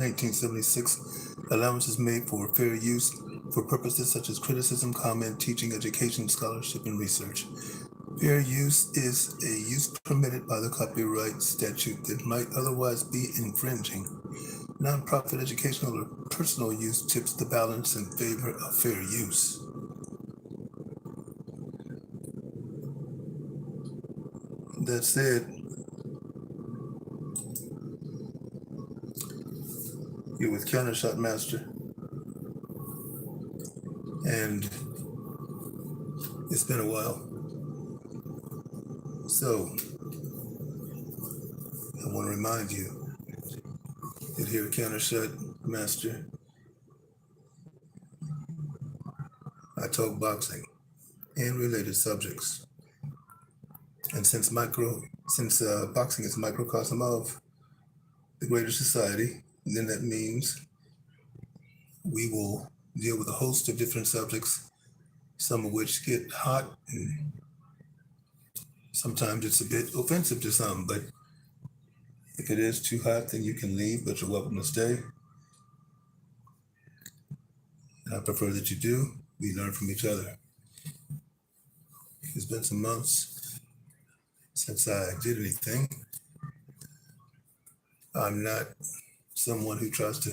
1976, allowance is made for fair use for purposes such as criticism, comment, teaching, education, scholarship, and research. Fair use is a use permitted by the copyright statute that might otherwise be infringing. Nonprofit, educational, or personal use tips the balance in favor of fair use. That said, you're with Countershot Master, and it's been a while. So, I want to remind you that here at Countershot Master, I talk boxing and related subjects. And since boxing is a microcosm of the greater society, then that means we will deal with a host of different subjects, some of which get hot and sometimes it's a bit offensive to some, but if it is too hot, then you can leave, but you're welcome to stay. And I prefer that you do. We learn from each other. It's been some months since I did anything. I'm not someone who tries to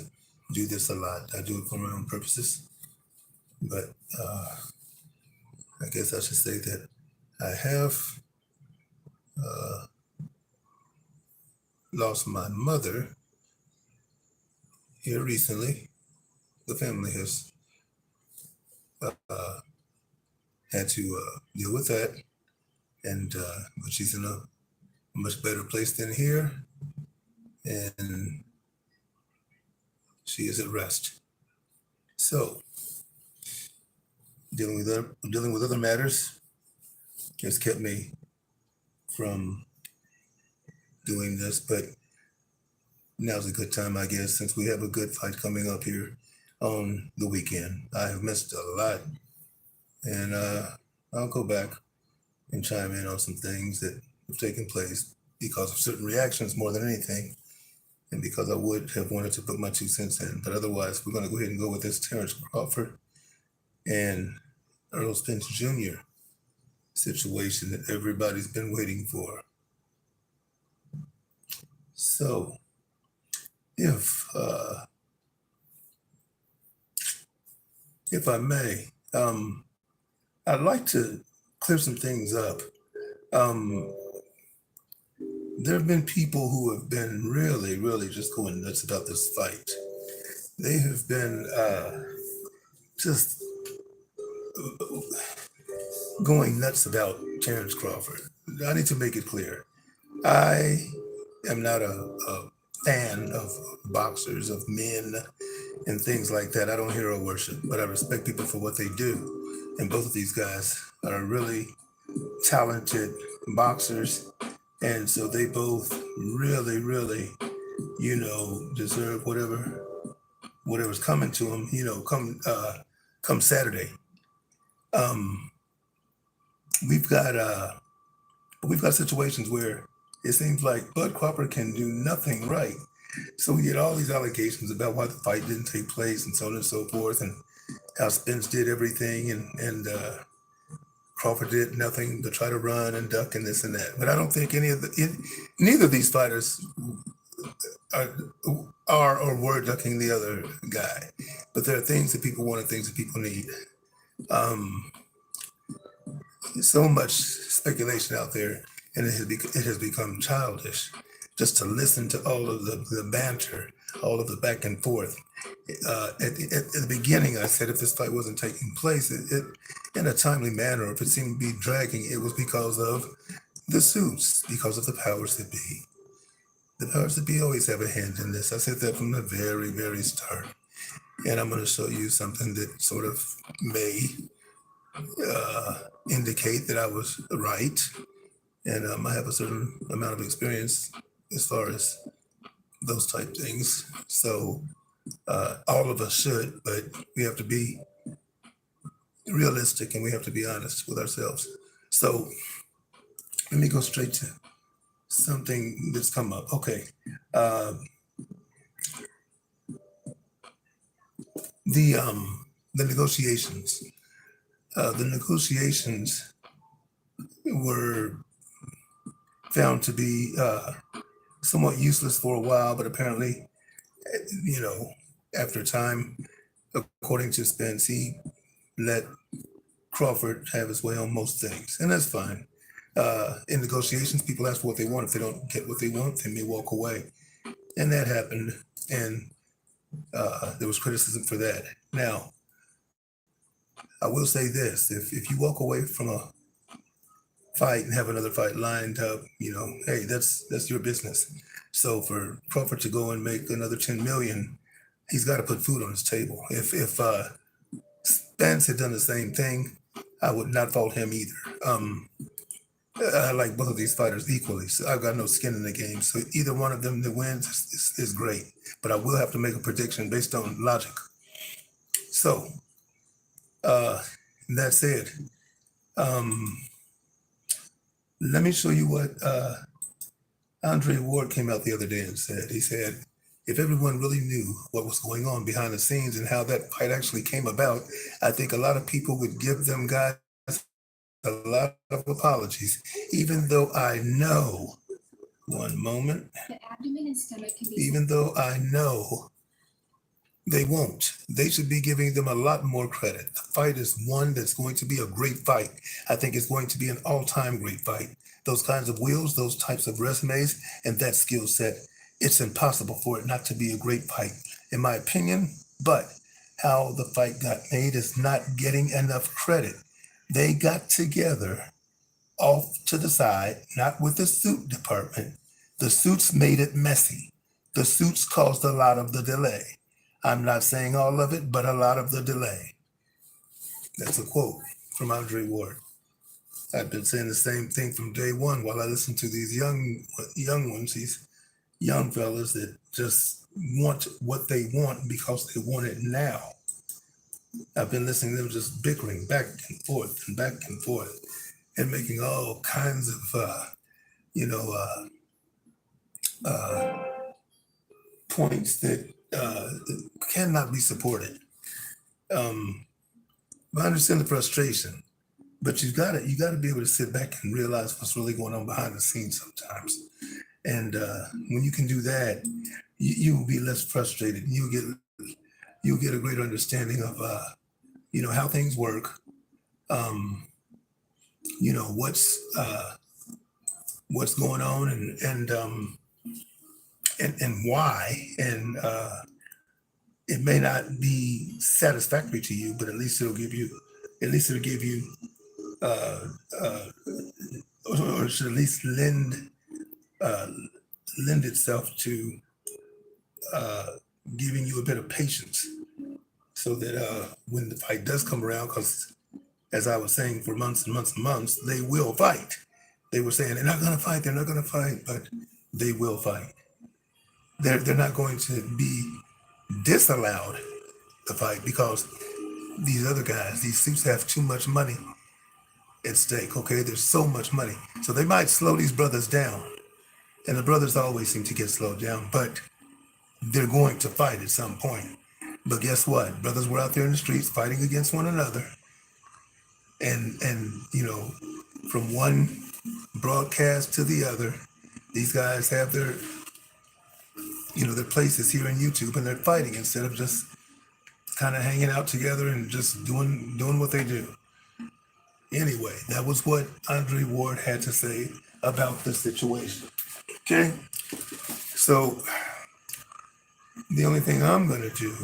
do this a lot. I do it for my own purposes. But I guess I should say that I have lost my mother here recently. The family has had to deal with that, and but she's in a much better place than here, and she is at rest. So, dealing with other matters has kept me from doing this, but now's a good time, I guess, since we have a good fight coming up here on the weekend. I have missed a lot, and I'll go back and chime in on some things that have taken place because of certain reactions more than anything, and because I would have wanted to put my 2 cents in. But otherwise, we're going to go ahead and go with this Terence Crawford and Errol Spence Jr. situation that everybody's been waiting for. So, if I may, I'd like to clear some things up. There have been people who have been really, really just going nuts about this fight. They have been just going nuts about Terence Crawford. I need to make it clear. I am not a fan of boxers, of men, and things like that. I don't hero worship, but I respect people for what they do. And both of these guys are really talented boxers. And so they both really, really, deserve whatever's coming to them, come Saturday. Um, we've got situations where it seems like Bud Crawford can do nothing right. So we get all these allegations about why the fight didn't take place and so on and so forth, and how Spence did everything and Crawford did nothing to try to run and duck and this and that. But I don't think neither of these fighters are or were ducking the other guy. But there are things that people want and things that people need. So much speculation out there, and it has become childish just to listen to all of the banter, all of the back and forth. At the beginning, I said if this fight wasn't taking place it in a timely manner, if it seemed to be dragging, it was because of the suits, because of the powers that be. The powers that be always have a hand in this. I said that from the very, very start. And I'm going to show you something that sort of may indicate that I was right. And I have a certain amount of experience as far as those type things. So all of us should, but we have to be realistic and we have to be honest with ourselves. So let me go straight to something that's come up. Okay. the negotiations. The negotiations were found to be somewhat useless for a while, but apparently, you know, after time, according to Spence, he let Crawford have his way on most things, and that's fine. In negotiations, people ask for what they want. If they don't get what they want, they may walk away, and that happened. And there was criticism for that. Now, I will say this: if you walk away from a fight and have another fight lined up, hey, that's your business. So for Crawford to go and make another 10 million, he's got to put food on his table. If Spence had done the same thing, I would not fault him either. I like both of these fighters equally, so I've got no skin in the game. So either one of them that wins is great, but I will have to make a prediction based on logic. So uh, that said, um, let me show you what Andre Ward came out the other day and said. He said, if everyone really knew what was going on behind the scenes and how that fight actually came about, I think a lot of people would give them guys a lot of apologies, even though I know, one moment, the abdomen and stomach can be, even though I know they won't. They should be giving them a lot more credit. The fight is one that's going to be a great fight. I think it's going to be an all-time great fight. Those kinds of wheels, those types of resumes, and that skill set, it's impossible for it not to be a great fight, in my opinion. But how the fight got made is not getting enough credit. They got together off to the side, not with the suit department. The suits made it messy. The suits caused a lot of the delay. I'm not saying all of it, but a lot of the delay. That's a quote from Andre Ward. I've been saying the same thing from day one while I listen to these young ones, these young fellas that just want what they want because they want it now. I've been listening to them just bickering back and forth and back and forth and making all kinds of, points that cannot be supported. I understand the frustration, but you gotta be able to sit back and realize what's really going on behind the scenes sometimes. And when you can do that, you will be less frustrated. You'll get a greater understanding of how things work. Um, what's going on and why. And it may not be satisfactory to you, but at least it'll give you uh, uh, or should at least uh, lend itself to uh, giving you a bit of patience, so that when the fight does come around, because as I was saying for months and months and months, they will fight. They were saying they're not going to fight, they're not going to fight, but they will fight. They're not going to be disallowed to fight because these other guys, these suits have too much money at stake. Okay, there's so much money, so they might slow these brothers down, and the brothers always seem to get slowed down, but they're going to fight at some point. But guess what? Brothers were out there in the streets fighting against one another, and from one broadcast to the other, these guys have their places here on YouTube, and they're fighting instead of just kind of hanging out together and just doing what they do. Anyway, that was what Andre Ward had to say about the situation. Okay, so the only thing I'm gonna do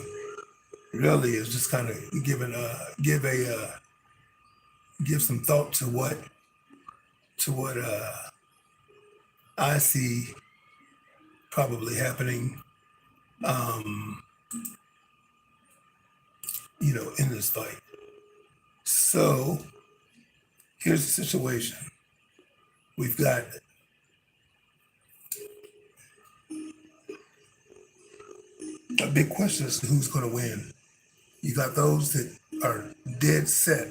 really is just kind of give some thought to what I see probably happening, um, in this fight. So here's the situation. We've got a big question as to who's going to win. You got those that are dead set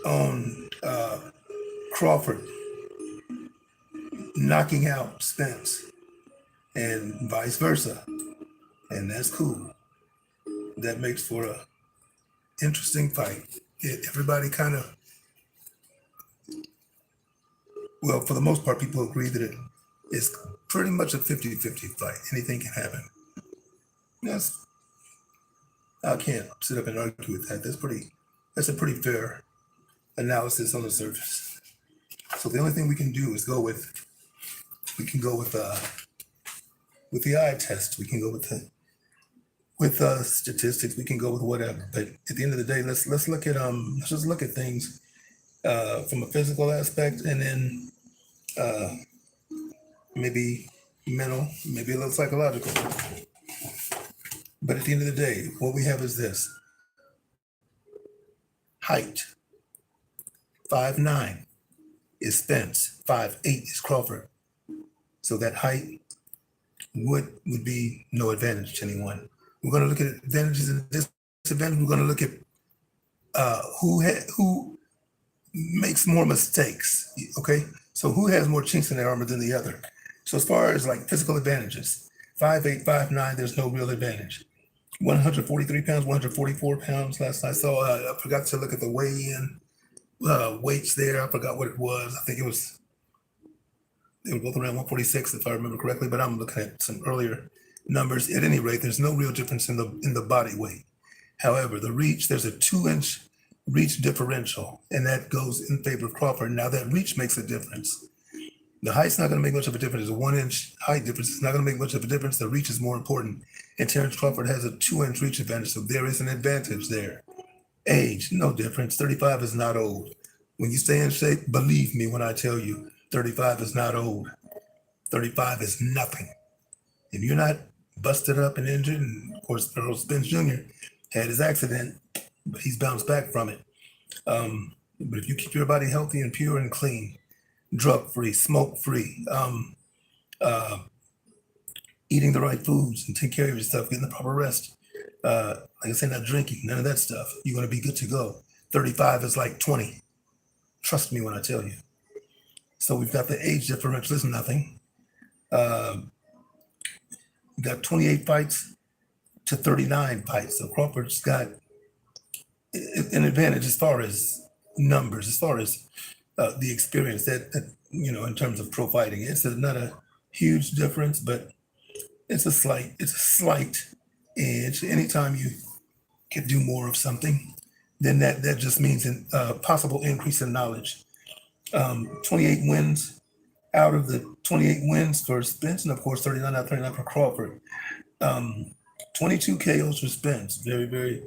on Crawford knocking out Spence and vice versa. And that's cool. that makes for a interesting fight. Everybody kind of, well, for the most part, people agree that it is pretty much a 50-50 fight. Anything can happen. Yes, I can't sit up and argue with that. That's a pretty fair analysis on the surface. So the only thing we can do is we can go with the eye test. We can go with statistics. We can go with whatever. But at the end of the day, let's just look at things from a physical aspect, and then uh, maybe mental, maybe a little psychological. But at the end of the day, what we have is this: height, 5'9" is Spence, 5'8" is Crawford. So that height would be no advantage to anyone. We're going to look at advantages and disadvantages. We're going to look at who makes more mistakes. Okay, so who has more chinks in their armor than the other? So as far as like physical advantages, 5'8", 5'9", there's no real advantage. 143 pounds, 144 pounds. Last I saw, I forgot to look at the weigh-in weights there. I forgot what it was. I think they were both around 146 if I remember correctly. But I'm looking at some earlier numbers. At any rate, there's no real difference in the body weight. However, the reach, there's a 2-inch reach differential, and that goes in favor of Crawford. Now that reach makes a difference. The height's not going to make much of a difference. There's a 1-inch height difference. It's not going to make much of a difference. The reach is more important. And Terence Crawford has a 2-inch reach advantage, so there is an advantage there. Age, no difference. 35 is not old. When you stay in shape, believe me when I tell you, 35 is not old. 35 is nothing. If you're not busted up and injured, and of course, Errol Spence Jr. had his accident, but he's bounced back from it. But if you keep your body healthy and pure and clean, drug-free, smoke-free, eating the right foods and take care of yourself, getting the proper rest. Like I said, not drinking, none of that stuff. You're going to be good to go. 35 is like 20. Trust me when I tell you. So we've got the age differential is nothing. We've got 28 fights to 39 fights. So Crawford's got an advantage as far as numbers, as far as the experience that in terms of pro fighting. It's not a huge difference, but it's a slight edge. Anytime you can do more of something, then that just means a possible increase in knowledge. 28 wins out of the 28 wins for Spence, and of course 39 out of 39 for Crawford. 22 KOs for Spence, very, very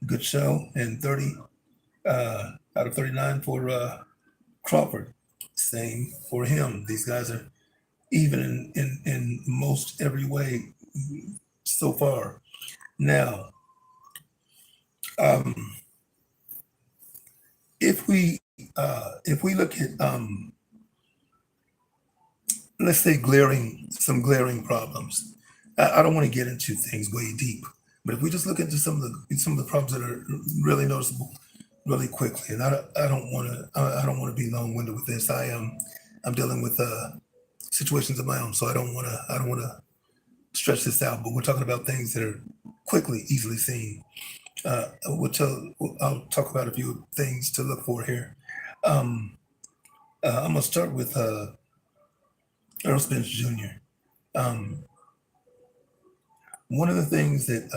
good show, and 30 out of 39 for Crawford. Same for him. These guys are even in most every way so far. Now, if we look at let's say some glaring problems. I don't want to get into things way deep, but if we just look into some of the problems that are really noticeable, really quickly, and I don't want to be long-winded with this. I'm dealing with situations of my own, so I don't want to stretch this out. But we're talking about things that are quickly, easily seen. I'll talk about a few things to look for here. I'm gonna start with Errol Spence Jr. One of the things that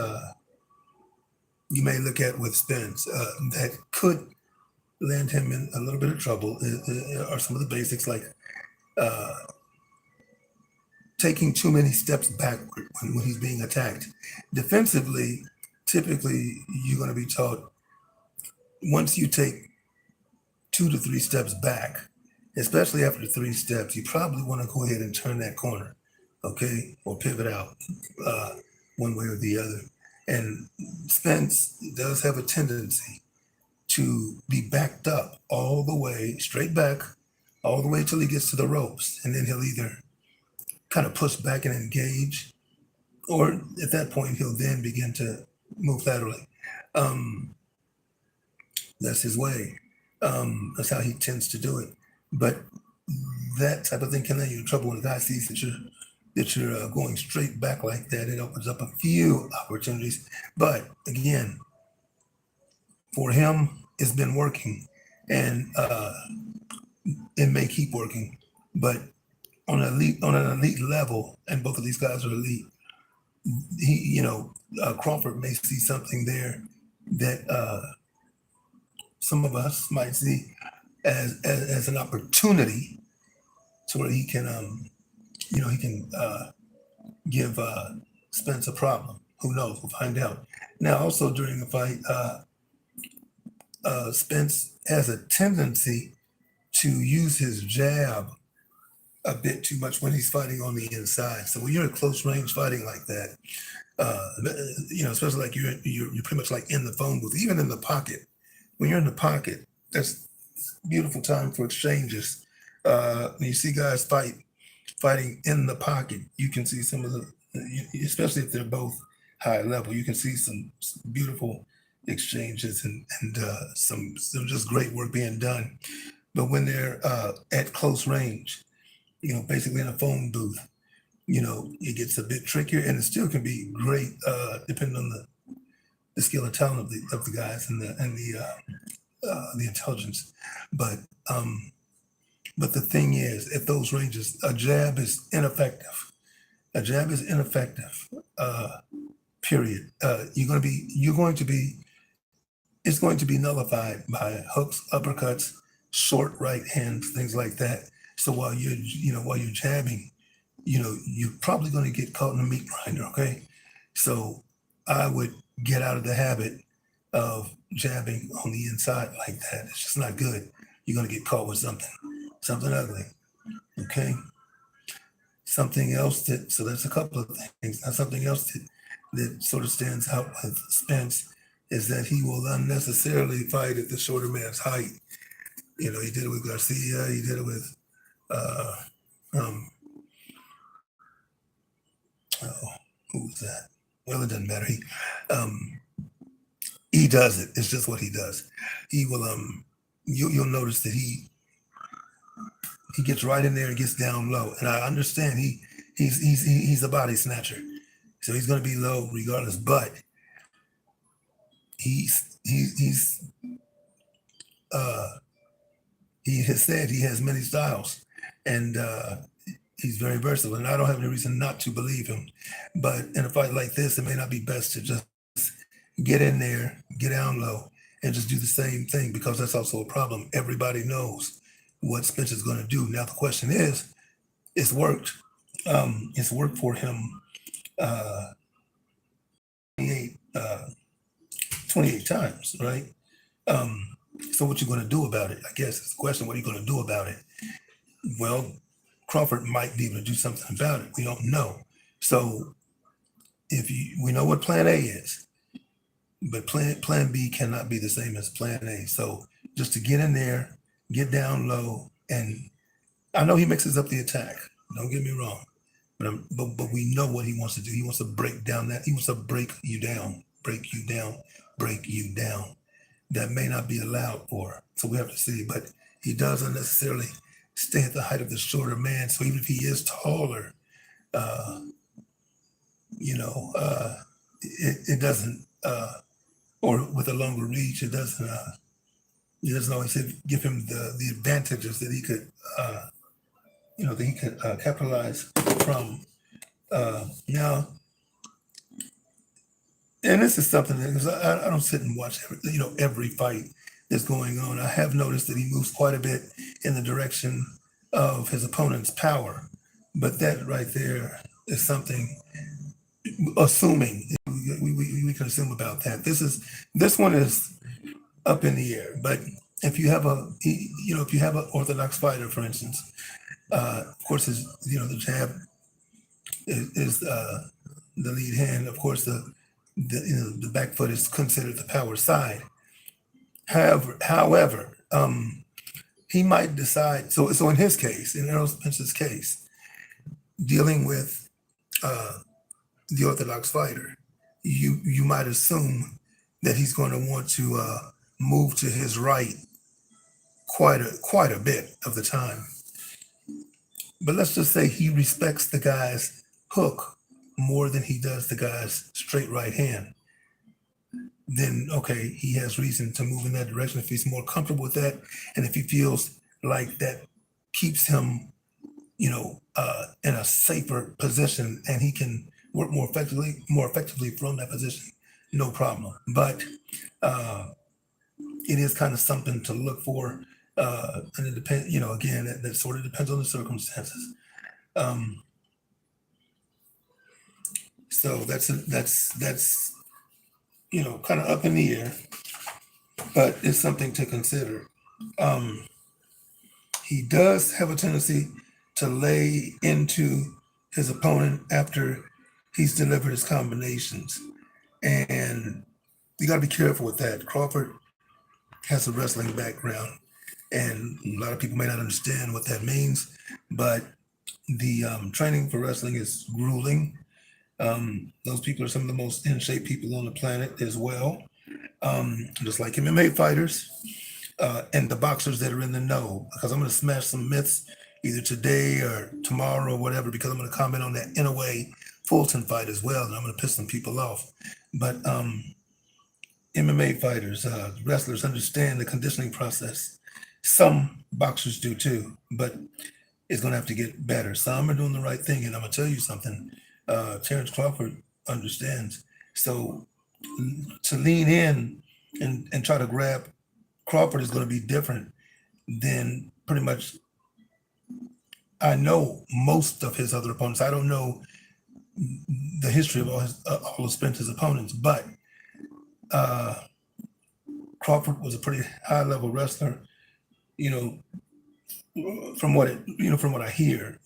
you may look at with Spence that could land him in a little bit of trouble are some of the basics, like taking too many steps backward when he's being attacked. Defensively, typically you're going to be taught once you take 2 to 3 steps back, especially after 3 steps, you probably want to go ahead and turn that corner, okay, or pivot out one way or the other. And Spence does have a tendency to be backed up all the way, straight back, all the way till he gets to the ropes. And then he'll either kind of push back and engage, or at that point, he'll then begin to move laterally. That's his way. That's how he tends to do it. But that type of thing can land you in trouble when the guy sees that that you're going straight back like that. It opens up a few opportunities. But again, for him, it's been working, and it may keep working. But on an elite level, and both of these guys are elite. Crawford may see something there that some of us might see as an opportunity to where he can he can give Spence a problem. Who knows? We'll find out. Now, also during the fight, Spence has a tendency to use his jab a bit too much when he's fighting on the inside. So when you're in close range fighting like that, especially like you're pretty much like in the phone booth, even in the pocket. When you're in the pocket, that's beautiful time for exchanges. When you see guys fighting in the pocket, you can see some of the, especially if they're both high level, you can see some beautiful exchanges and some just great work being done. But when they're at close range, basically in a phone booth, it gets a bit trickier, and it still can be great depending on the skill and talent of the guys and the intelligence. But but the thing is, at those ranges, a jab is ineffective. A jab is ineffective. Period. It's going to be nullified by hooks, uppercuts, short right hands, things like that. So while you're jabbing, you're probably going to get caught in a meat grinder. Okay, so I would get out of the habit of jabbing on the inside like that. It's just not good. You're going to get caught with something ugly. Okay, something else so that's a couple of things. Now, something else that sort of stands out with Spence is that he will unnecessarily fight at the shorter man's height. He did it with Garcia. He did it with uh, um, oh, who was that? Well, it doesn't matter. He does it. It's just what he does. He will you'll notice that he gets right in there and gets down low. And I understand he's a body snatcher, so he's going to be low regardless. But he's he has said he has many styles, and he's very versatile. And I don't have any reason not to believe him. But in a fight like this, it may not be best to just get in there, get down low, and just do the same thing, because that's also a problem. Everybody knows what Spence is going to do. Now the question is, it's worked. It's worked for him 28, 28 times, right? So what you going to do about it? I guess it's the question. What are you going to do about it? Well, Crawford might be able to do something about it. We don't know. So we know what Plan A is, but Plan B cannot be the same as Plan A. So just to get in there, get down low, and I know he mixes up the attack. Don't get me wrong, but we know what he wants to do. He wants to break down that. He wants to break you down, break you down, break you down. That may not be allowed for. So we have to see. But he doesn't necessarily stay at the height of the shorter man. So even if he is taller, it doesn't, or with a longer reach, it doesn't always give him the advantages that he could, capitalize from. Now, and this is something that, because I don't sit and watch every fight that's going on. I have noticed that he moves quite a bit in the direction of his opponent's power, but that right there is something. Assuming we can assume about that. This one is up in the air. But if you have an orthodox fighter, for instance, of course, the jab is the lead hand. Of course, the back foot is considered the power side. However, he might decide. So in his case, in Errol Spence's case, dealing with the orthodox fighter, you might assume that he's going to want to move to his right quite a bit of the time. But let's just say he respects the guy's hook more than he does the guy's straight right hand, then okay, he has reason to move in that direction if he's more comfortable with that, and if he feels like that keeps him, in a safer position, and he can work more effectively from that position, no problem. But it is kind of something to look for, and it depends. Again, that sort of depends on the circumstances. Um, so that's kind of up in the air, but it's something to consider. Um, he does have a tendency to lay into his opponent after he's delivered his combinations, and you got to be careful with that. Crawford has a wrestling background, and a lot of people may not understand what that means, but the training for wrestling is grueling. Those people are some of the most in shape people on the planet as well, just like MMA fighters, and the boxers that are in the know. Because I'm going to smash some myths either today or tomorrow or whatever, because I'm going to comment on that Inouye Fulton fight as well, and I'm going to piss some people off. But MMA fighters, wrestlers understand the conditioning process. Some boxers do too, but it's going to have to get better. Some are doing the right thing, and I'm going to tell you something. Terence Crawford understands. So to lean in and try to grab Crawford is going to be different than pretty much I know most of his other opponents. I don't know the history of all of Spence's opponents, but uh, Crawford was a pretty high level wrestler. You know, from what I hear,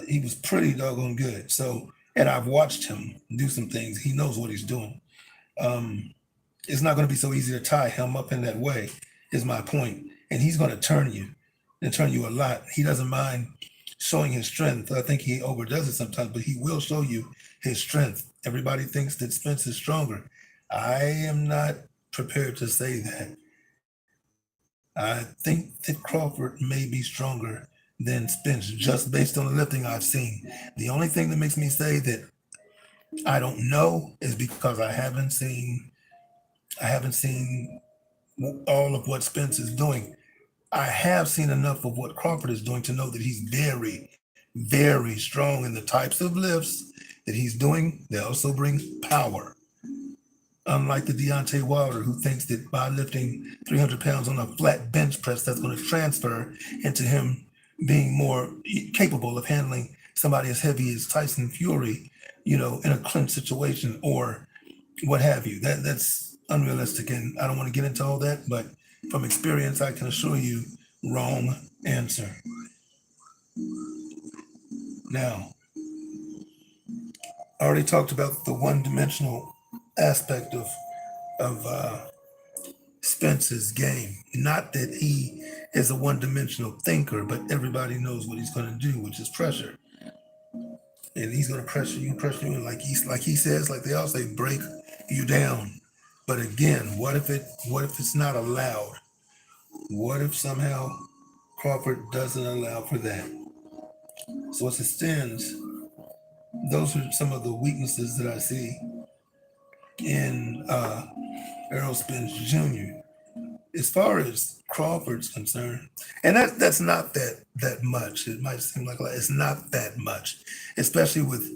he was pretty doggone good. So, and I've watched him do some things. He knows what he's doing. Um, it's not going to be so easy to tie him up in that way, is my point. And he's going to turn you and turn you a lot. He doesn't mind showing his strength. I think he overdoes it sometimes, but he will show you his strength. Everybody thinks that Spence is stronger. I am not prepared to say that. I think that Crawford may be stronger than Spence just based on the lifting I've seen. The only thing that makes me say that I don't know is because I haven't seen all of what Spence is doing. I have seen enough of what Crawford is doing to know that he's very, very strong in the types of lifts that he's doing. They also bring power. Unlike the Deontay Wilder, who thinks that by lifting 300 pounds on a flat bench press, that's going to transfer into him being more capable of handling somebody as heavy as Tyson Fury, in a clinch situation or what have you. That's unrealistic, and I don't want to get into all that, but from experience, I can assure you, wrong answer. Now, I already talked about the one-dimensional aspect of Spence's game. Not that he is a one-dimensional thinker, but everybody knows what he's going to do, which is pressure. And he's going to pressure you, and like he says, like they all say, break you down. But again, what if it's not allowed? What if somehow Crawford doesn't allow for that? So as it stands, those are some of the weaknesses that I see in Errol Spence Jr. As far as Crawford's concerned, and that's not that much. It might seem like a lot. It's not that much, especially with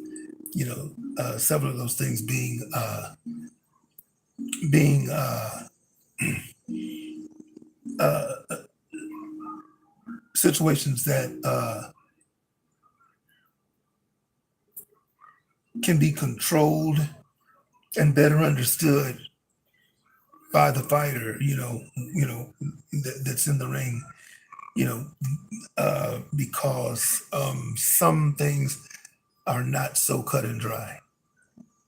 several of those things being situations that can be controlled and better understood by the fighter. That's in the ring. Because some things are not so cut and dry.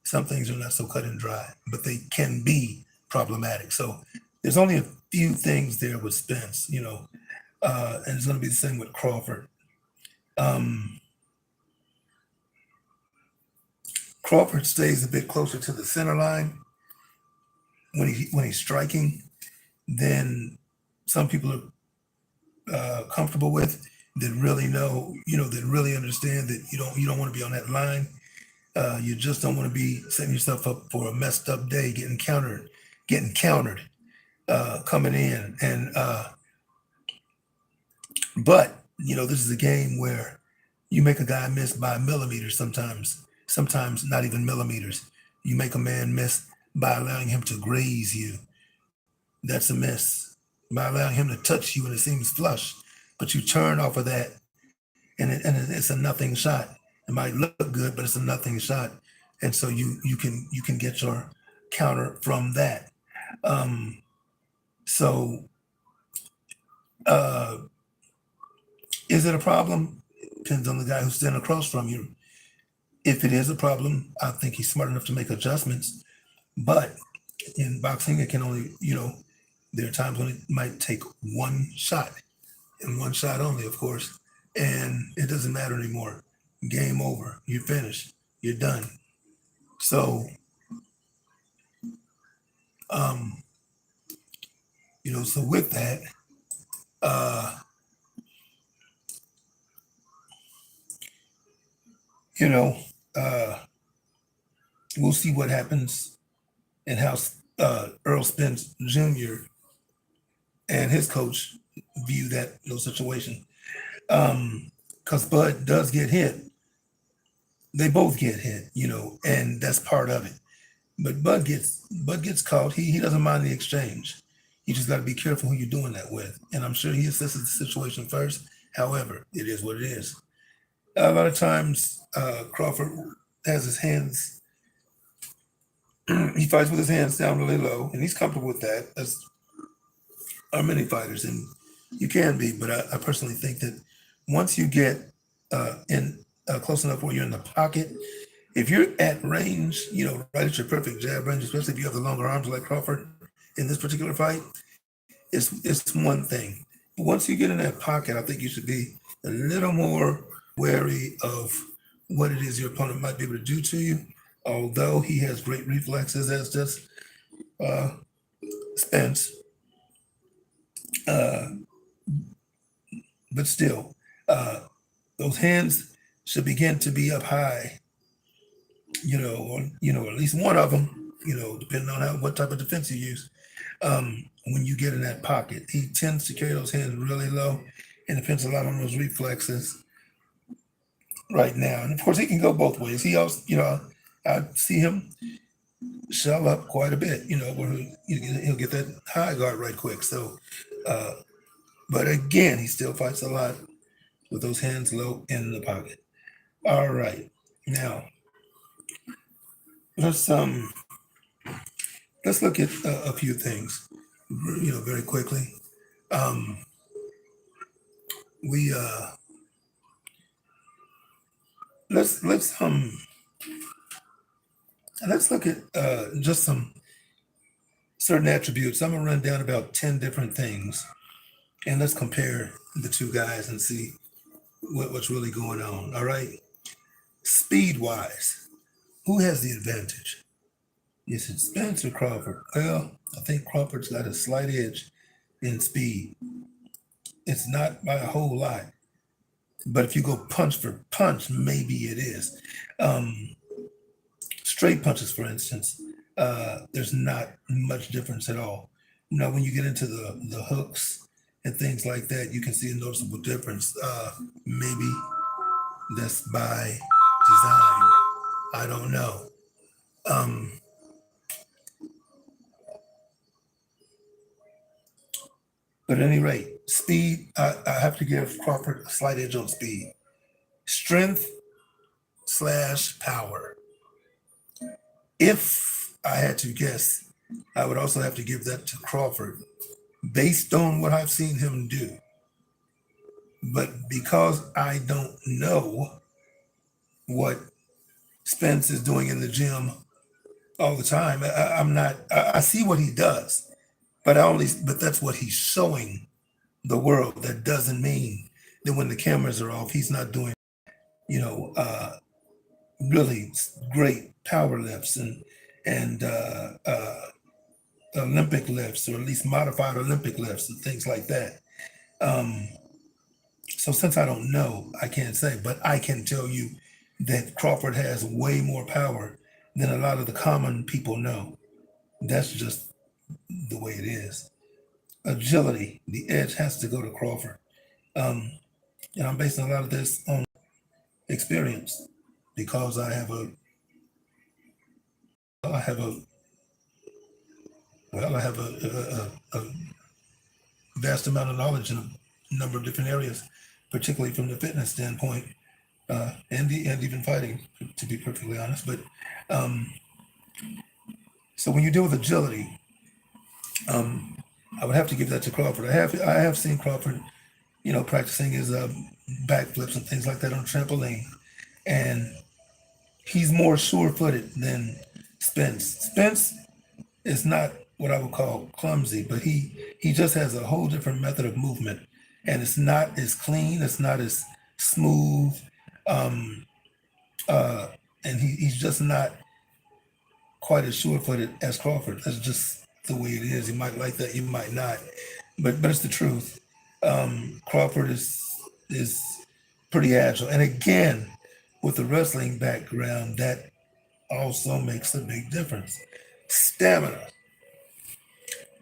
Some things are not so cut and dry, but they can be problematic. So there's only a few things there with Spence, and it's going to be the same with Crawford. Um, Crawford stays a bit closer to the center line when he's striking than some people are comfortable with. that really know, that really understand that you don't want to be on that line. You just don't want to be setting yourself up for a messed up day, getting countered, coming in, and but this is a game where you make a guy miss by millimeters sometimes not even millimeters. You make a man miss by allowing him to graze you. That's a miss. By allowing him to touch you and it seems flush, but you turn off of that and it's a nothing shot. It might look good, but it's a nothing shot, and so you can get your counter from that. Um, so uh, is it a problem? Depends on the guy who's standing across from you. If it is a problem, I think he's smart enough to make adjustments. But in boxing, it can only, there are times when it might take one shot and one shot only, of course, and it doesn't matter anymore. Game over. You're finished. You're done. So, um, so with that, uh, you know, uh, we'll see what happens and how Earl Spence Jr. and his coach view that situation. Because Bud does get hit. They both get hit, and that's part of it. But Bud gets caught. He doesn't mind the exchange. You just got to be careful who you're doing that with. And I'm sure he assesses the situation first. However, it is what it is. A lot of times, Crawford has his hands. He fights with his hands down really low, and he's comfortable with that. As are many fighters, and you can be. But I personally think that once you get in close enough where you're in the pocket, if you're at range, right at your perfect jab range, especially if you have the longer arms like Crawford in this particular fight, it's one thing. But once you get in that pocket, I think you should be a little more wary of what it is your opponent might be able to do to you. Although he has great reflexes, as does uh, Spence, uh, but still, uh, those hands should begin to be up high. Or at least one of them. Depending on what type of defense you use. When you get in that pocket, he tends to carry those hands really low, and depends a lot on those reflexes right now. And of course, he can go both ways. He also, I see him shell up quite a bit. Where he'll get that high guard right quick. So, uh, but again, he still fights a lot with those hands low in the pocket. All right, now let's um let's look at a few things, very quickly. Um, we let's look at just some certain attributes. I'm gonna run down about 10 different things, and let's compare the two guys and see what's really going on. All right, speed wise, who has the advantage? Is it Spence or Crawford? Well, I think Crawford's got a slight edge in speed. It's not by a whole lot, but if you go punch for punch, maybe it is. Um, Straight punches, for instance, there's not much difference at all. Now, when you get into the hooks and things like that, you can see a noticeable difference. Maybe that's by design. I don't know. Um, but at any rate, speed, I have to give Crawford a slight edge on speed. Strength slash power. If I had to guess, I would also have to give that to Crawford based on what I've seen him do. But because I don't know what Spence is doing in the gym all the time, I'm not. I see what he does, but that's what he's showing the world. That doesn't mean that when the cameras are off, he's not doing, you know, uh, really great power lifts and Olympic lifts, or at least modified Olympic lifts and things like that. Um, So since I don't know, I can't say, but I can tell you that Crawford has way more power than a lot of the common people know. That's just the way it is. Agility, the edge has to go to Crawford. Um, and I'm basing a lot of this on experience because I have a, I have a vast amount of knowledge in a number of different areas, particularly from the fitness standpoint, and even fighting, to be perfectly honest. But um, so when you deal with agility, um, I would have to give that to Crawford. I have seen Crawford, practicing his backflips and things like that on trampoline, and he's more sure-footed than Spence. Spence is not what I would call clumsy, but he just has a whole different method of movement, and it's not as clean, it's not as smooth, um, uh, and he's just not quite as sure-footed as Crawford. That's just the way it is. You might like that, you might not, but it's the truth. Crawford is pretty agile, and again, with the wrestling background, that also makes a big difference. Stamina.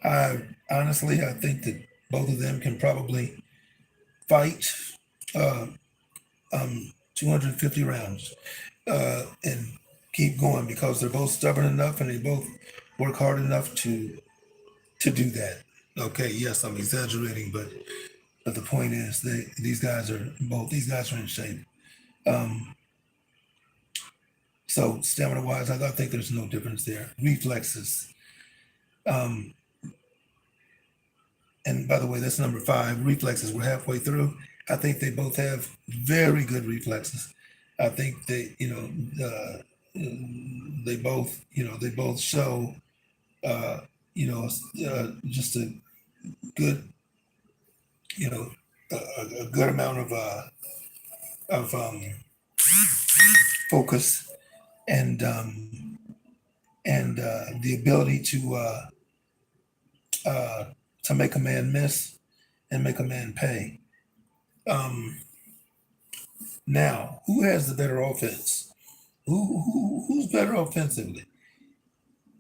I honestly, I think that both of them can probably fight uh, 250 rounds and keep going because they're both stubborn enough and they both work hard enough to do that. Okay, yes, I'm exaggerating, but the point is, these guys are in shape. Um, so stamina wise, I think there's no difference there. Reflexes. Um, And by the way, that's number five. Reflexes. We're halfway through. I think they both have very good reflexes. I think they both show, uh, just a good, you know, a good amount of focus and the ability uh, to make a man miss and make a man pay. Um, Now, who has the better offense? Who's better offensively?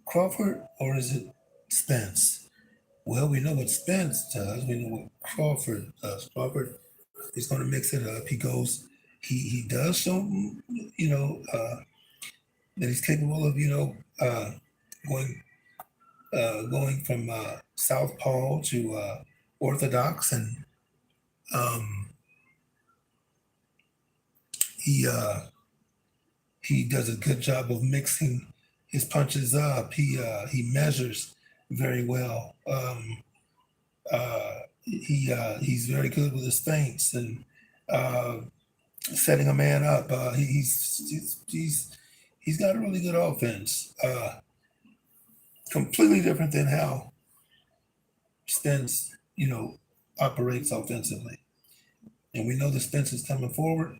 Crawford or is it Spence? Well, we know what Spence does. We know what Crawford does. Crawford is going to mix it up. He does show, that he's capable of, going going from southpaw to orthodox, and um, he uh, he does a good job of mixing his punches up. He measures very well. He's very good with his feints and uh, setting a man up. He's got a really good offense. Completely different than how Spence, operates offensively. And we know that Spence is coming forward.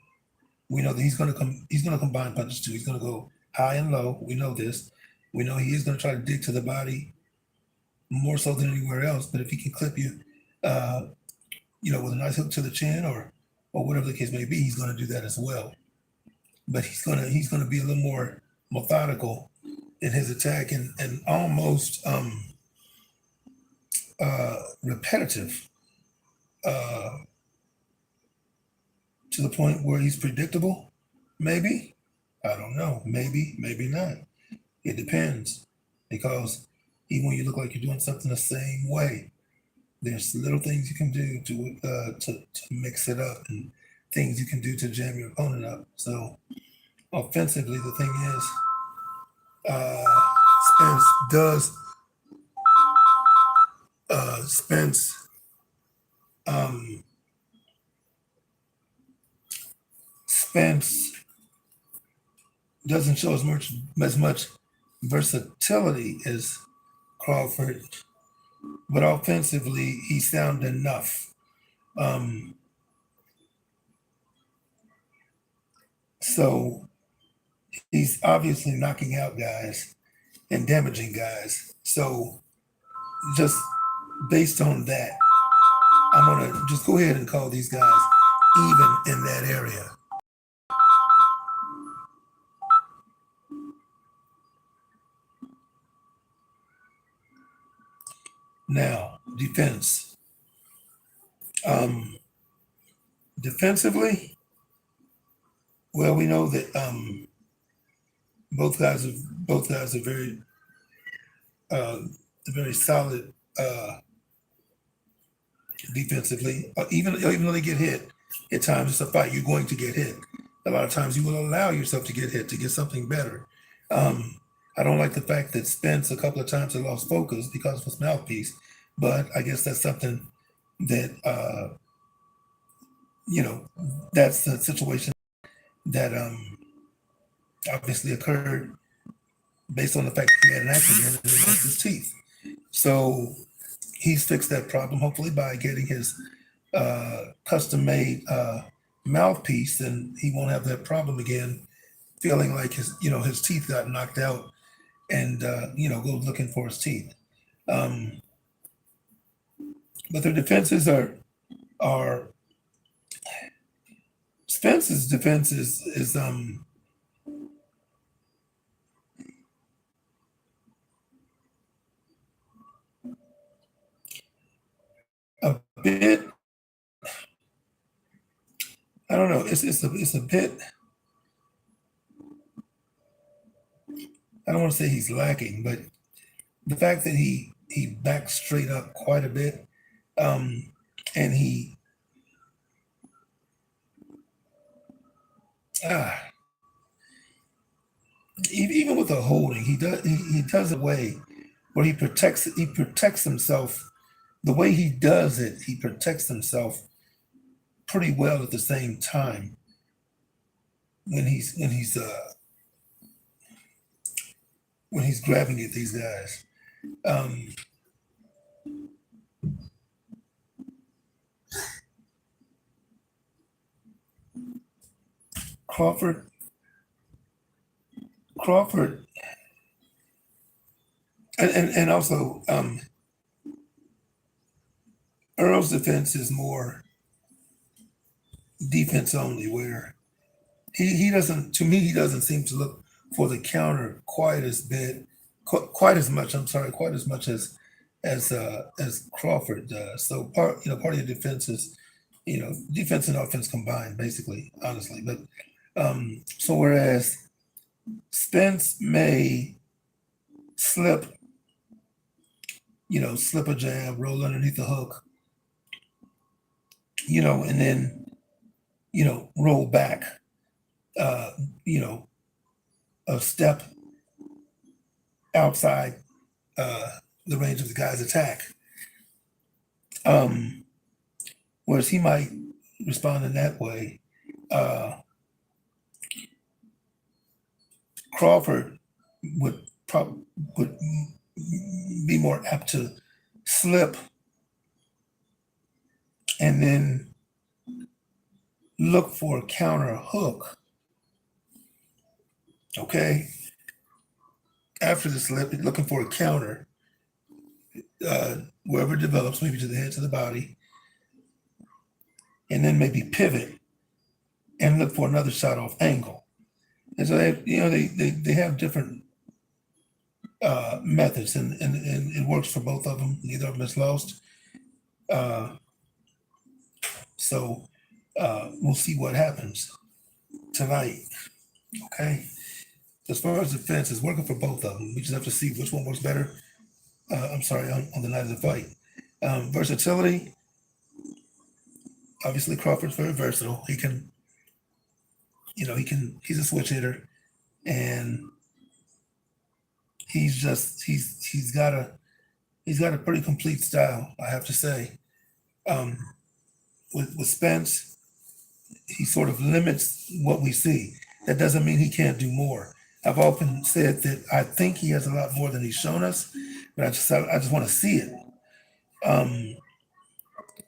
We know that he's going to come. He's going to combine punches too. He's going to go high and low. We know this. We know he is going to try to dig to the body more so than anywhere else. But if he can clip you, uh, with a nice hook to the chin or whatever the case may be, he's going to do that as well. But he's gonna be a little more methodical in his attack and almost repetitive uh, to the point where he's predictable. Maybe, I don't know. Maybe not. It depends because even when you look like you're doing something the same way, there's little things you can do to mix it up and things you can do to jam your opponent up. So offensively, the thing is, uh, Spence does Spence um, Spence doesn't show as much versatility as Crawford, but offensively he's sound enough. Um, so he's obviously knocking out guys and damaging guys. So just based on that, I'm gonna just go ahead and call these guys even in that area. Now, defense. Um, Defensively, well, we know that both guys are uh, very solid defensively. Even though they get hit at times, it's a fight. You're going to get hit. A lot of times, you will allow yourself to get hit to get something better. Um, I don't like the fact that Spence a couple of times had lost focus because of his mouthpiece, but I guess that's something that you know that's the situation that obviously occurred based on the fact that he had an accident and he lost his teeth. So he's fixed that problem hopefully by getting his custom made mouthpiece, and he won't have that problem again, feeling like his teeth got knocked out and goes looking for his teeth. Um, but their defenses are Spence's defense is a bit. I don't know. It's a bit. I don't want to say he's lacking, but the fact that he backs straight up quite a bit, um, and he ah, even with the holding, he does it a way where he protects himself. The way he does it, he protects himself pretty well at the same time when he's grabbing at these guys. Um, Crawford Crawford and also Earl's defense is more defense only, where he doesn't, to me, he doesn't seem to look for the counter quite as much. I'm sorry, quite as much as Crawford does. So part of your defense is defense and offense combined, basically, honestly. But so whereas Spence may slip, slip a jab, roll underneath the hook, and then roll back, uh, you know, a step outside uh, the range of the guy's attack. Um, Whereas he might respond in that way. Uh, Crawford would would be more apt to slip and then look for a counter hook. Okay, after the slip, looking for a counter wherever it develops, maybe to the head, to the body, and then maybe pivot and look for another shot off angle. And so they have different methods, and it works for both of them. Neither of them is lost. Uh, so we'll see what happens tonight. Okay. As far as defense is working for both of them, we just have to see which one works better. I'm sorry, on the night of the fight. Versatility. Obviously, Crawford's very versatile. He's a switch hitter, and he's got a pretty complete style, I have to say. Um, with Spence, he sort of limits what we see. That doesn't mean he can't do more. I've often said that I think he has a lot more than he's shown us, but I just want to see it. Um,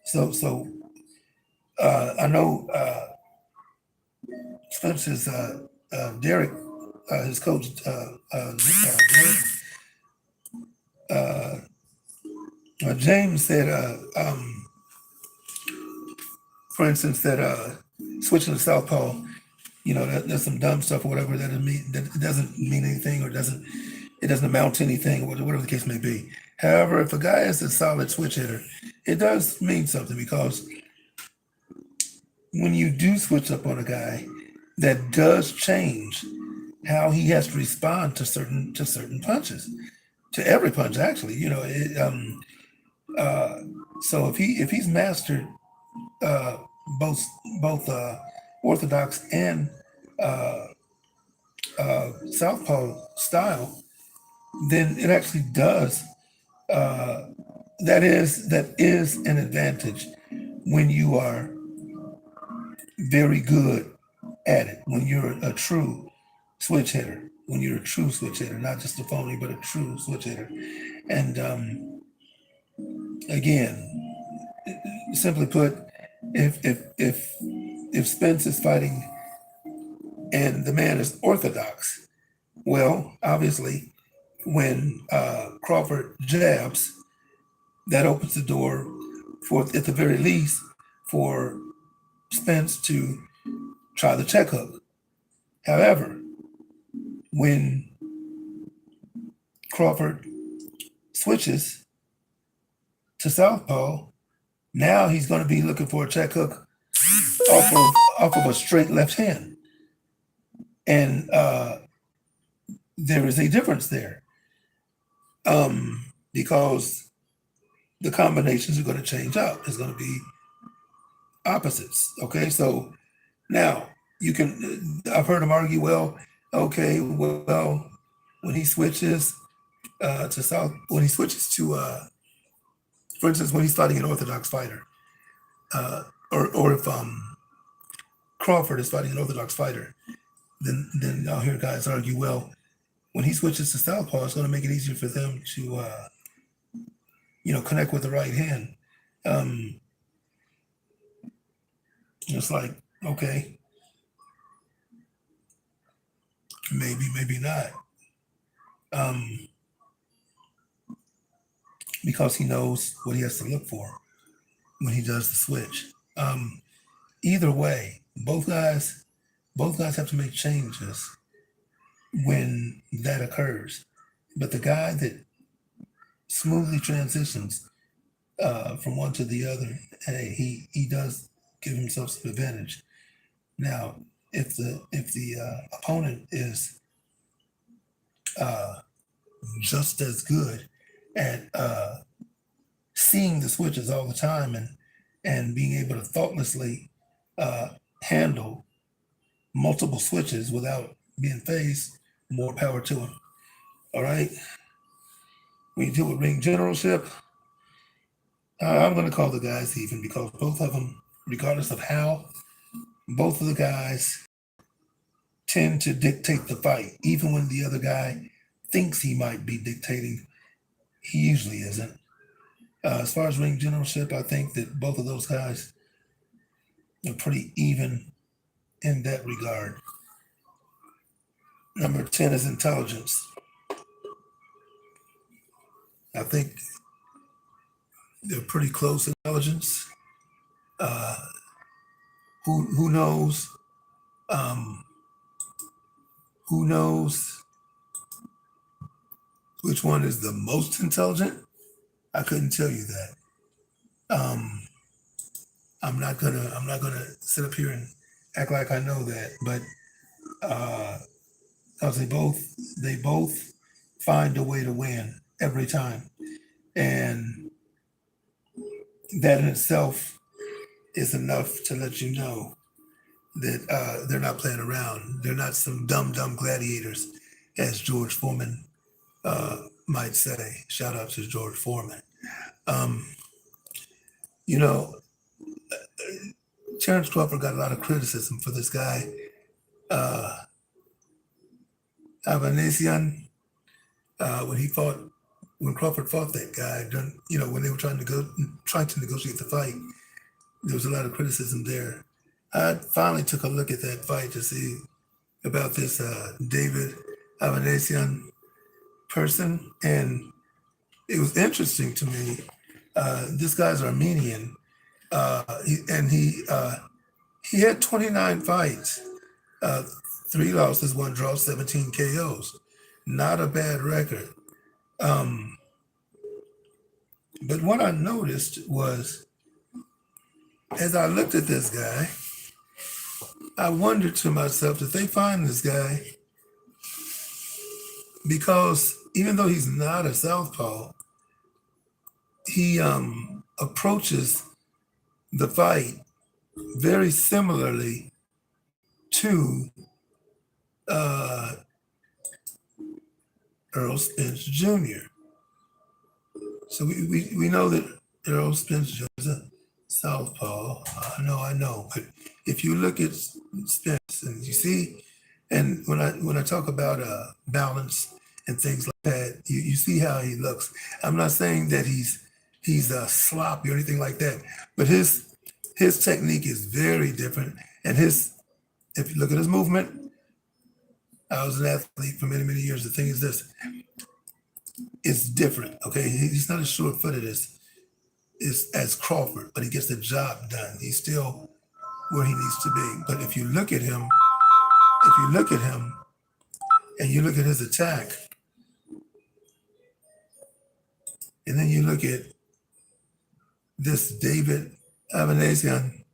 so I know Spence's Derek, his coach Derek, James said for instance, that switching to southpaw, there's some dumb stuff or whatever that it doesn't mean anything or it doesn't amount to anything, whatever the case may be. However, if a guy is a solid switch hitter, it does mean something because when you do switch up on a guy, that does change how he has to respond to certain punches, to every punch actually. So if he's mastered uh, both both orthodox and uh, southpaw style, then it actually does. Uh, that is an advantage when you are very good at it. When you're a true switch hitter. When you're a true switch hitter, not just a phony, but a true switch hitter. And again, simply put, if Spence is fighting and the man is orthodox, well, obviously, when Crawford jabs, that opens the door for, at the very least, for Spence to try the check hook. However, when Crawford switches to southpaw, now he's going to be looking for a check hook off of a straight left hand, and there is a difference there because the combinations are going to change up. It's going to be opposites. Okay, so now you can. I've heard him argue. Well, okay, well, when he switches to south, when he switches to, for instance, when he's fighting an orthodox fighter, or if Crawford is fighting an orthodox fighter, then I'll hear guys argue. Well, when he switches to southpaw, it's going to make it easier for them to connect with the right hand. Um, it's like, okay, maybe not, um, because he knows what he has to look for when he does the switch. Either way, both guys have to make changes when that occurs. But the guy that smoothly transitions from one to the other, hey, he does give himself some advantage. Now, if the opponent is uh, just as good at seeing the switches all the time and being able to thoughtlessly uh, handle multiple switches without being phased, more power to him. All right. When you deal with ring generalship, I'm going to call the guys even because both of them, regardless of how, both of the guys tend to dictate the fight. Even when the other guy thinks he might be dictating, he usually isn't. As far as ring generalship, I think that both of those guys are pretty even in that regard. Number 10 is intelligence. I think they're pretty close intelligence. Uh, who knows? Um, who knows which one is the most intelligent? I couldn't tell you that. Um, I'm not gonna sit up here and act like I know that, but uh, because they both find a way to win every time, and that in itself is enough to let you know that they're not playing around. They're not some dumb gladiators, as George Foreman might say. Shout out to George Foreman. Um, you know, Terence Crawford got a lot of criticism for this guy, uh, Avanesian, when he fought, when Crawford fought that guy. When they were trying to negotiate the fight, there was a lot of criticism there. I finally took a look at that fight to see about this David Avanesian person, and it was interesting to me. This guy's Armenian, He had 29 fights, uh, 3 losses, 1 draw, 17 KOs. Not a bad record. Um, but what I noticed was, as I looked at this guy, I wondered to myself, did they find this guy because even though he's not a southpaw, he approaches the fight very similarly to uh, Errol Spence Jr. So we know that Errol Spence Jr. is a southpaw. I know. But if you look at Spence and you see, and when I talk about balance and things like that, you see how he looks. I'm not saying that he's sloppy or anything like that, but his technique is very different. And his if you look at his movement, I was an athlete for many years. The thing is this: it's different. Okay, he's not as sure-footed as Crawford, but he gets the job done. He's still where he needs to be. But if you look at him and you look at his attack, and then you look at this David Avanesian,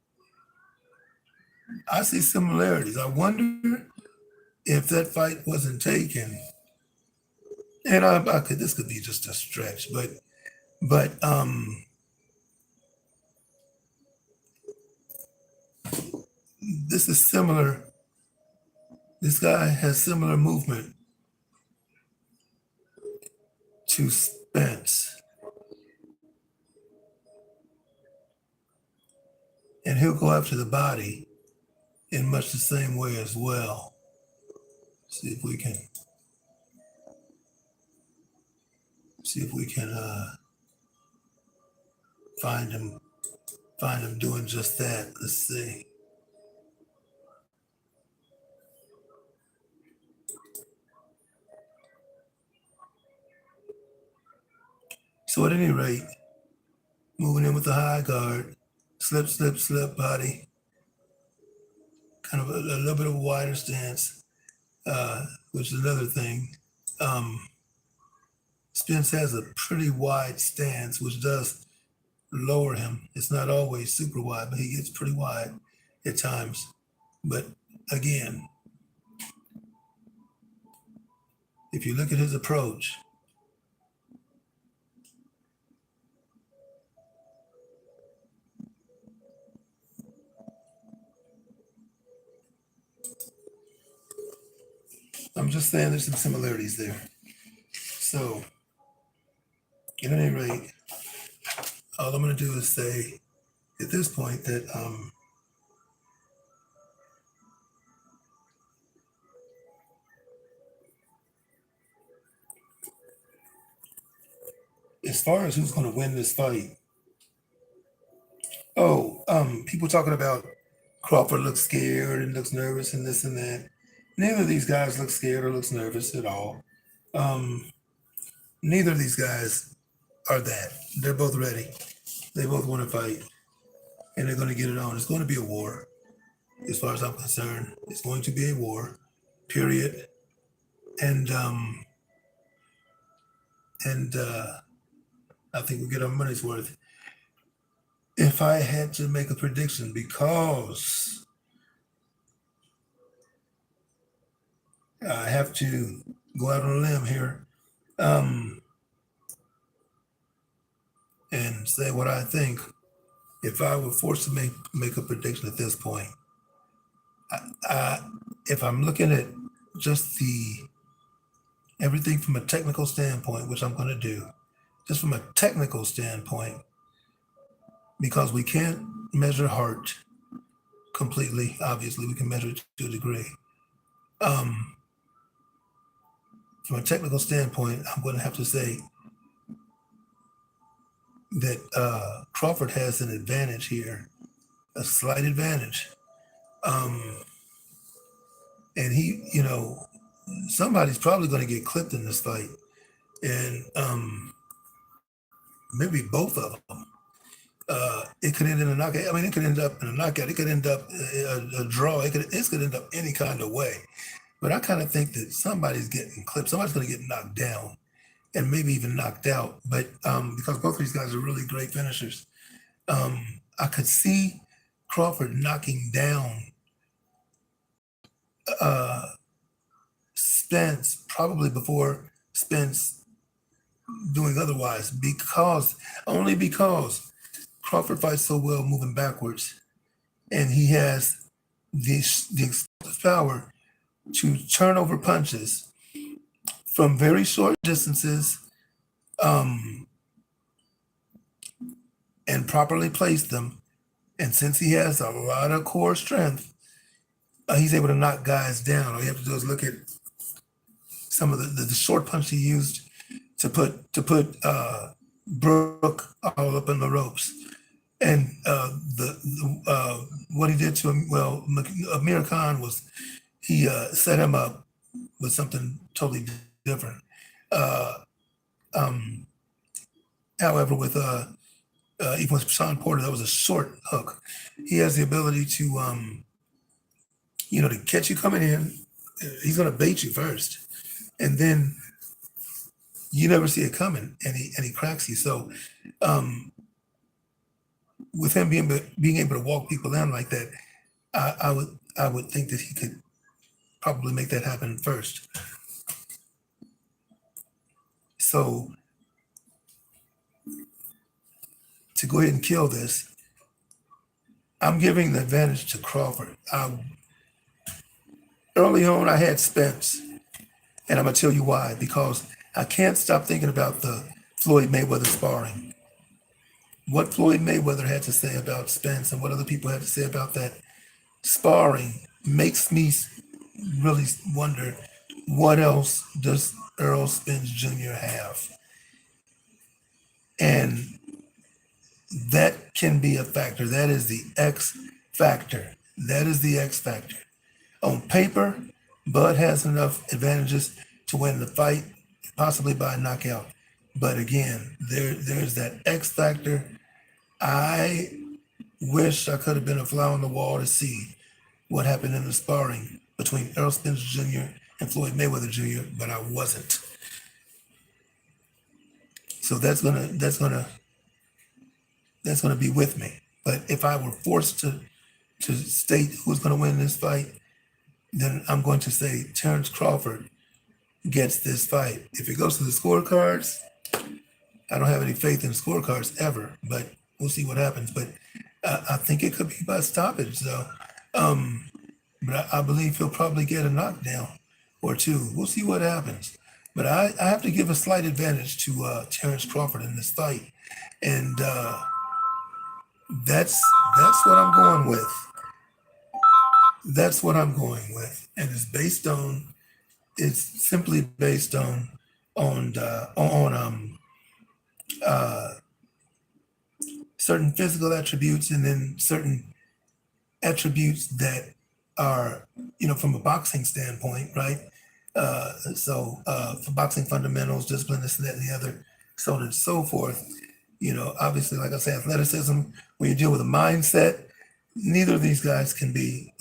I see similarities. I wonder if that fight wasn't taken, and I could this could be just a stretch, but this is similar. This guy has similar movement to Spence, and he'll go after the body in much the same way as well. See if we can find him doing just that. Let's see. So at any rate, moving in with the high guard, slip body, kind of a little bit of a wider stance, which is another thing. Spence has a pretty wide stance, which does lower him. It's not always super wide, but he gets pretty wide at times. But again, if you look at his approach, I'm just saying there's some similarities there. So, at any rate, all I'm going to do is say at this point that as far as who's going to win this fight, people talking about Crawford looks scared and looks nervous and this and that. Neither of these guys look scared or looks nervous at all. Neither of these guys are that. They're both ready. They both want to fight, and they're going to get it on. It's going to be a war, as far as I'm concerned. It's going to be a war, period. And I think we get our money's worth. If I had to make a prediction, because I have to go out on a limb here and say what I think. If I were forced to make a prediction at this point, if I'm looking at just everything from a technical standpoint, which I'm going to do, just from a technical standpoint, because we can't measure heart completely. Obviously, we can measure it to a degree. From a technical standpoint, I'm going to have to say that Crawford has an advantage here, a slight advantage. And somebody's probably going to get clipped in this fight, and maybe both of them. It could end in a knockout. I mean, it could end up in a knockout. It could end up a draw. It could end up any kind of way. But I kind of think that somebody's getting clipped. Somebody's going to get knocked down and maybe even knocked out. But because both of these guys are really great finishers, I could see Crawford knocking down uh, Spence probably before Spence doing otherwise, because only because Crawford fights so well moving backwards, and he has the explosive power to turn over punches from very short distances, um, and properly place them. And since he has a lot of core strength, he's able to knock guys down. All you have to do is look at some of the short punch he used to put Brooke all up in the ropes, and what he did to him. Well, Amir Khan was he set him up with something totally different. Uh, um, However, with even with Sean Porter, that was a short hook. He has the ability to to catch you coming in. He's going to bait you first, and then you never see it coming, and he cracks you. So um, with him being able to walk people in like that, I would think that he could probably make that happen first. So to go ahead and kill this, I'm giving the advantage to Crawford. Early on, I had Spence, and I'm gonna tell you why. Because I can't stop thinking about the Floyd Mayweather sparring. What Floyd Mayweather had to say about Spence and what other people had to say about that sparring makes me really wonder, what else does Errol Spence Jr. have? And that can be a factor. That is the X factor. That is the X factor. On paper, Bud has enough advantages to win the fight, possibly by a knockout. But again, there's that X factor. I wish I could have been a fly on the wall to see what happened in the sparring between Errol Spence Jr. and Floyd Mayweather Jr., but I wasn't. So that's gonna be with me. But if I were forced to state who's gonna win this fight, then I'm going to say Terence Crawford gets this fight. If it goes to the scorecards, I don't have any faith in scorecards ever, but we'll see what happens. But I think it could be by stoppage, though. But I believe he'll probably get a knockdown or two. We'll see what happens. But I have to give a slight advantage to Terence Crawford in this fight, and that's what I'm going with. That's what I'm going with, and it's simply based on certain physical attributes, and then certain attributes that are, from a boxing standpoint, right? For boxing fundamentals, discipline, this and that and the other, so on and so forth. Obviously, like I say, athleticism. When you deal with a mindset, neither of these guys can be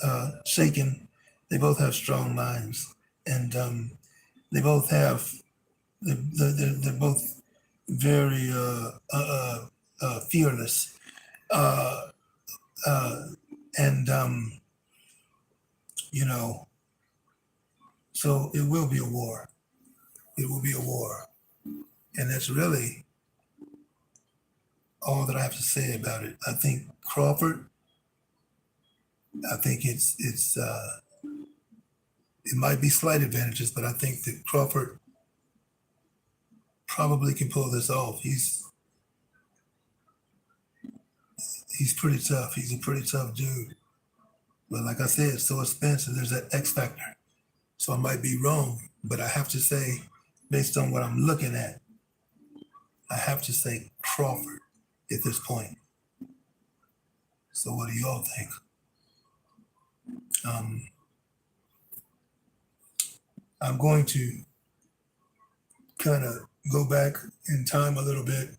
shaken. They both have strong minds, and they both have they're both very fearless, uh, uh, and you know, so it will be a war. It will be a war, and that's really all that I have to say about it. I think Crawford. I think it might be slight advantages, but I think that Crawford probably can pull this off. He's pretty tough. He's a pretty tough dude. But like I said, so is Spencer. There's that X factor. So I might be wrong, but I have to say, based on what I'm looking at, I have to say Crawford at this point. So what do y'all think? Um, I'm going to kind of go back in time a little bit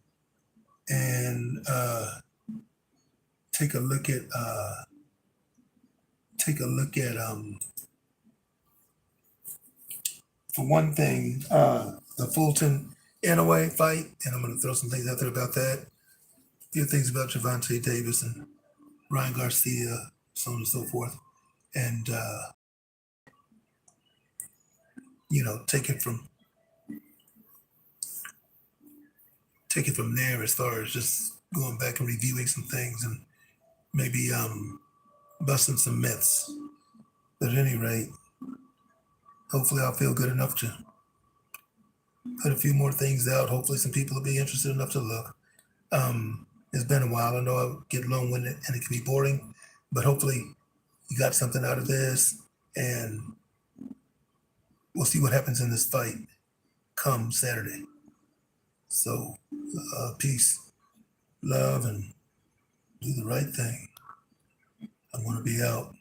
and take a look at for one thing, the Fulton Inouye fight, and I'm going to throw some things out there about that. A few things about Javante Davis and Ryan Garcia, so on and so forth, and take it from there as far as just going back and reviewing some things and maybe busting some myths. But at any rate, hopefully I'll feel good enough to put a few more things out. Hopefully some people will be interested enough to look. It's been a while. I know I get long-winded and it can be boring, but hopefully you got something out of this, and we'll see what happens in this fight come Saturday. So, peace, love, and do the right thing. I want to be out.